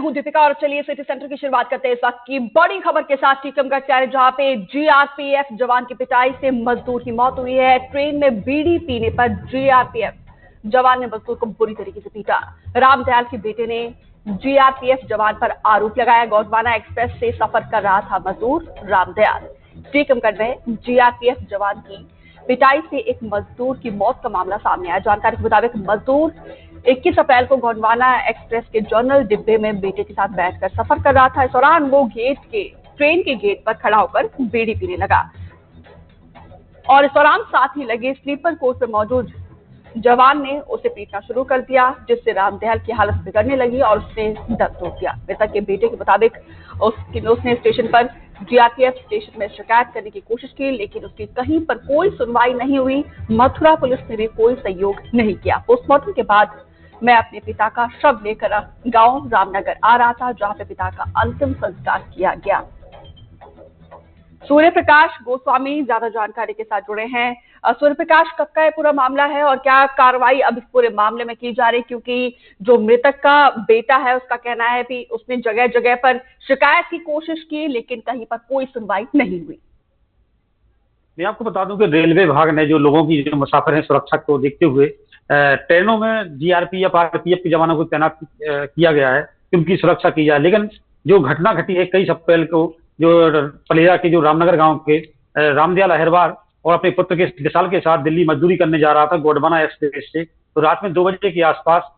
हूं दीपिका और चलिए सिटी सेंटर की शुरुआत करते हैं इस वक्त की बड़ी खबर के साथ। टीकमगढ़ शहर जहां पे जीआरपीएफ जवान की पिटाई से मजदूर की मौत हुई है। ट्रेन में बीड़ी पीने पर जीआरपीएफ जवान ने मजदूर को बुरी तरीके से पीटा। रामदयाल के बेटे ने जीआरपीएफ जवान पर आरोप लगाया। गोंडवाना एक्सप्रेस से सफर कर रहा था मजदूर रामदयाल। टीकमगढ़ में जीआरपीएफ जवान की पिटाई से एक मजदूर की मौत का मामला सामने आया। जानकारी के मुताबिक मजदूर 21 अप्रैल को गोंडवाना एक्सप्रेस के जनरल डिब्बे में बेटे के साथ बैठकर सफर कर रहा था। इस दौरान वो ट्रेन के गेट पर खड़ा होकर बीड़ी पीने लगा और इस दौरान साथ ही लगे स्लीपर कोच पर मौजूद जवान ने उसे पीटना शुरू कर दिया, जिससे रामदयाल की हालत बिगड़ने लगी और उसने दम तोड़ दिया। मृतक के बेटे के मुताबिक उसने स्टेशन पर जीआरपीएफ स्टेशन में शिकायत करने की कोशिश की, लेकिन उसकी कहीं पर कोई सुनवाई नहीं हुई। मथुरा पुलिस ने भी कोई सहयोग नहीं किया। पोस्टमार्टम के बाद मैं अपने पिता का शव लेकर गांव रामनगर आ रहा था, जहां पे पिता का अंतिम संस्कार किया गया। सूर्य प्रकाश गोस्वामी ज्यादा जानकारी के साथ जुड़े हैं। सूर्य प्रकाश, कब का पूरा मामला है और क्या कार्रवाई अब इस पूरे मामले में की जा रही, क्योंकि जो मृतक का बेटा है उसका कहना है कि उसने जगह जगह पर शिकायत की कोशिश की, लेकिन कहीं पर कोई सुनवाई नहीं हुई। मैं आपको बता दूं कि रेलवे विभाग ने जो लोगों की जो मुसाफिर हैं सुरक्षा को देखते हुए ट्रेनों में जीआरपीएफ आरपीएफ के जवानों को तैनात किया गया है कि उनकी सुरक्षा की जाए। लेकिन जो घटना घटी है 21 अप्रैल को, जो पलेरा के जो रामनगर गांव के रामदयाल अहिरवार और अपने पुत्र के विशाल के साथ दिल्ली मजदूरी करने जा रहा था गोंडवाना एक्सप्रेस से, तो रात में 2 बजे के आसपास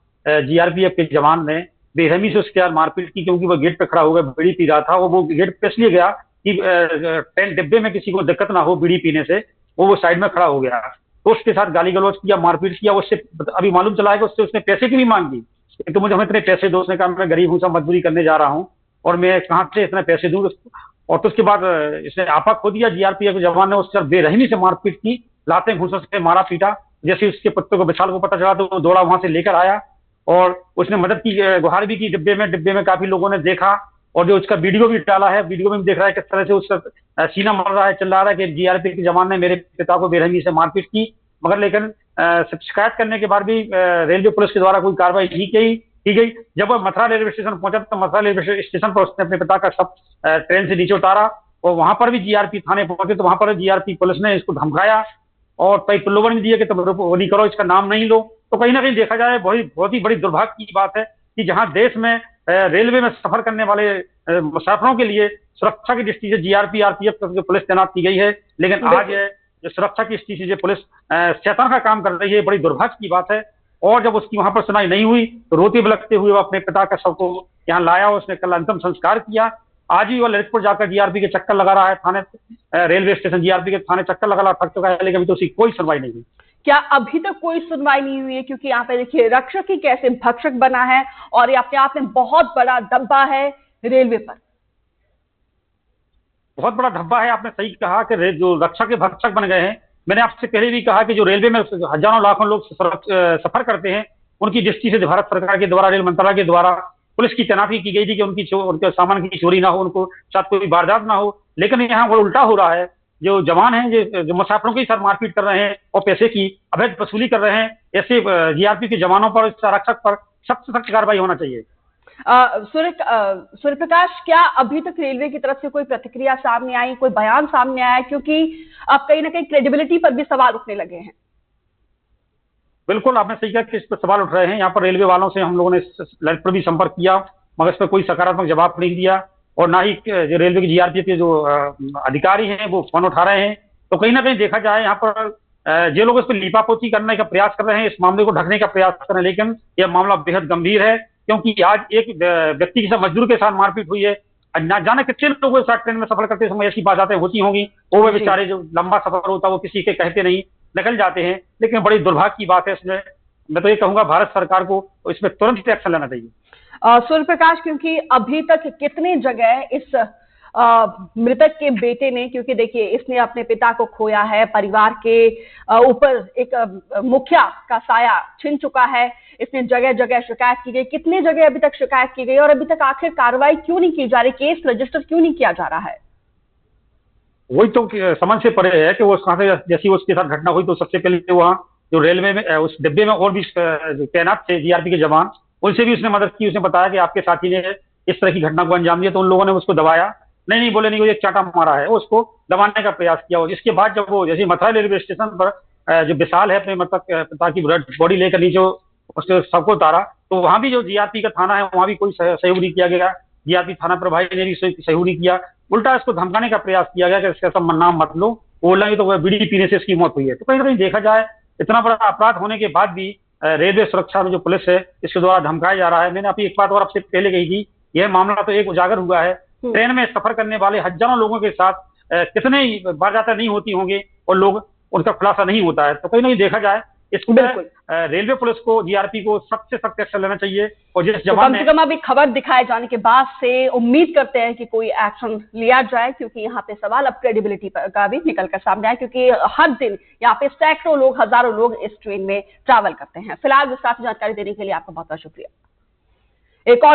जीआरपीएफ के जवान ने बेरहमी से उसके साथ मारपीट की, क्योंकि वो गेट पे खड़ा होकर बीड़ी पी रहा था। वो गेट पे इसलिए गया कि ट्रेन डिब्बे में किसी को दिक्कत ना हो बीड़ी पीने से, वो साइड में खड़ा हो गया। तो उसके साथ गाली गलौज किया, मारपीट किया। उससे अभी मालूम चला है कि उसने पैसे की भी मांग की, तो मुझे इतने पैसे दो। उसने कहा मैं गरीब हूँ, सब मजदूरी करने जा रहा हूँ और मैं कहाँ से इतने पैसे दूँ। और तो उसके बाद इसने आपा खो दिया। जीआरपीएफ के जवान ने उससे बेरहमी से मारपीट की, लाते घूंसों से मारा पीटा। जैसे उसके पुत्र को विशाल को पता चला तो वो दौड़ा वहां से लेकर आया और उसने मदद की, गुहार भी की। डिब्बे में काफी लोगों ने देखा और जो उसका वीडियो भी डाला है, वीडियो में भी देख रहा है किस तरह से उसका सीना मर रहा है, चिल्ला रहा है कि जीआरपीएफ के जवान ने मेरे पिता को बेरहमी से मारपीट की। मगर लेकिन शिकायत करने के बाद भी रेलवे पुलिस के द्वारा कोई कार्रवाई नहीं की गई। जब वह मथुरा रेलवे स्टेशन पहुंचा तो मथुरा रेलवे स्टेशन पर उसने अपने पिता का शव ट्रेन से नीचे उतारा और वहां पर भी जीआरपी थाने पहुंचे तो वहां पर जीआरपी पुलिस ने इसको धमकाया और कई प्रलोभन दिए कि तुम वो नहीं करो, इसका नाम नहीं लो। तो कहीं ना कहीं देखा जाए बहुत ही बड़ी दुर्भाग्य की बात है कि जहां देश में रेलवे में सफर करने वाले मुसाफिरों के लिए सुरक्षा की दृष्टि से जीआरपी आरपीएफ पुलिस तैनात की गई है, लेकिन आज जो सुरक्षा की दृष्टि से पुलिस शैतान का काम कर रही है, बड़ी दुर्भाग्य की बात है। और जब उसकी वहां पर सुनाई नहीं हुई तो रोते बिलखते हुए वो अपने पिता का शव को यहाँ लाया। उसने कल अंतिम संस्कार किया। आज ही वो ललितपुर जाकर जीआरपी के चक्कर लगा रहा है, थाने रेलवे स्टेशन जीआरपी के थाने चक्कर लगा थक चुका है, लेकिन अभी तो उसकी कोई सुनवाई नहीं हुई। क्या अभी तक कोई सुनवाई नहीं हुई है? क्योंकि यहाँ पे देखिए रक्षक ही कैसे भक्षक बना है और ये अपने आप में बहुत बड़ा धब्बा है रेलवे पर। बहुत बड़ा धब्बा है, आपने सही कहा कि जो रक्षक के भक्षक बन गए हैं। मैंने आपसे पहले भी कहा कि जो रेलवे में हजारों लाखों लोग सफर करते हैं, उनकी दृष्टि से भारत सरकार के द्वारा, रेल मंत्रालय के द्वारा पुलिस की तैनाती की गई थी कि उनके सामान की चोरी ना हो, उनको साथ कोई वारदात ना हो। लेकिन यहाँ वो उल्टा हो रहा है। जो जवान हैं जो मुसाफिरों के साथ मारपीट कर रहे हैं और पैसे की अवैध वसूली कर रहे हैं, ऐसे जीआरपी के जवानों पर, रक्षक पर सख्त सख्त कार्रवाई होना चाहिए। सूर्य प्रकाश, क्या अभी तक रेलवे की तरफ से कोई प्रतिक्रिया सामने आई, कोई बयान सामने आया? क्योंकि अब कहीं ना कहीं क्रेडिबिलिटी पर भी सवाल उठने लगे हैं। बिल्कुल, आपने सही कहा कि इस पर सवाल उठ रहे हैं। यहाँ पर रेलवे वालों से हम लोगों ने ललितपुर भी संपर्क किया, मगर इस पर कोई सकारात्मक जवाब नहीं दिया और ना ही जो रेलवे की जीआरपीएफ के जो अधिकारी हैं वो फोन उठा रहे हैं। तो कहीं ना कहीं देखा जाए यहाँ पर जो लोग इस पर लीपापोती करने का प्रयास कर रहे हैं, इस मामले को ढकने का प्रयास कर रहे हैं, लेकिन यह मामला बेहद गंभीर है। क्योंकि आज एक व्यक्ति के साथ, मजदूर के साथ मारपीट हुई है। ना जाने कितने लोगों के साथ ट्रेन में सफर करते समय ऐसी बातें होती होंगी। वो बेचारे जो लंबा सफर होता है वो किसी के कहते नहीं, निकल जाते हैं। लेकिन बड़ी दुर्भाग्य की बात है इसमें। मैं तो ये कहूंगा भारत सरकार को इसमें तुरंत एक्शन लेना चाहिए। सूर्य प्रकाश, क्योंकि अभी तक कितनी जगह इस मृतक के बेटे ने, क्योंकि देखिए इसने अपने पिता को खोया है, परिवार के ऊपर एक मुखिया का साया छिन चुका है, इसने जगह जगह शिकायत की गई। कितनी जगह अभी तक शिकायत की गई और अभी तक आखिर कार्रवाई क्यों नहीं की जा रही, केस रजिस्टर क्यों नहीं किया जा रहा है? वही तो समझ से परे है कि वो कहाँ से, जैसी उसके साथ घटना हुई तो सबसे पहले वहाँ जो रेलवे में उस डिब्बे में और भी तैनात थे जीआरपी के जवान, उनसे भी उसने मदद की। उसने बताया कि आपके साथी ने इस तरह की घटना को अंजाम दिया, तो उन लोगों ने उसको दबाया, नहीं नहीं बोले, नहीं वो एक चांटा मारा है, उसको दबाने का प्रयास किया। और इसके बाद जब वो जैसे मथुरा रेलवे स्टेशन पर जो विशाल है अपने मतलब पिता की बॉडी लेकर नीचे उसके सबको उतारा, तो वहां भी जो जीआरपी का थाना है वहां भी कोई सहयोग नहीं किया गया। जीआरपी थाना प्रभारी ने भी सहयोग नहीं किया, उल्टा इसको धमकाने का प्रयास किया गया कि इसका सब नाम मत लो, बोला नहीं तो वह बीड़ी पीने से इसकी मौत हुई है। तो कहीं ना कहीं देखा जाए इतना बड़ा अपराध होने के बाद भी रेलवे सुरक्षा में जो पुलिस है इसके द्वारा धमकाया जा रहा है। मैंने अपनी एक बात और आपसे पहले कही थी, यह मामला तो एक उजागर हुआ है, ट्रेन में सफर करने वाले हजारों लोगों के साथ कितने वारदातें नहीं होती होंगी और लोग उनका खुलासा नहीं होता है। तो कहीं नहीं देखा जाए इसको रेलवे पुलिस को, जीआरपी को सख्त से सख्त एक्शन लेना चाहिए। और जिस जवान कम से कम अभी खबर दिखाए जाने के बाद से उम्मीद करते हैं कि कोई एक्शन लिया जाए, क्योंकि यहाँ पे सवाल अब क्रेडिबिलिटी का भी निकल कर सामने आया, क्योंकि हर दिन यहाँ पे सैकड़ों लोग, हजारों लोग इस ट्रेन में ट्रैवल करते हैं। फिलहाल विस्तार से जानकारी देने के लिए आपका बहुत बहुत शुक्रिया। एक और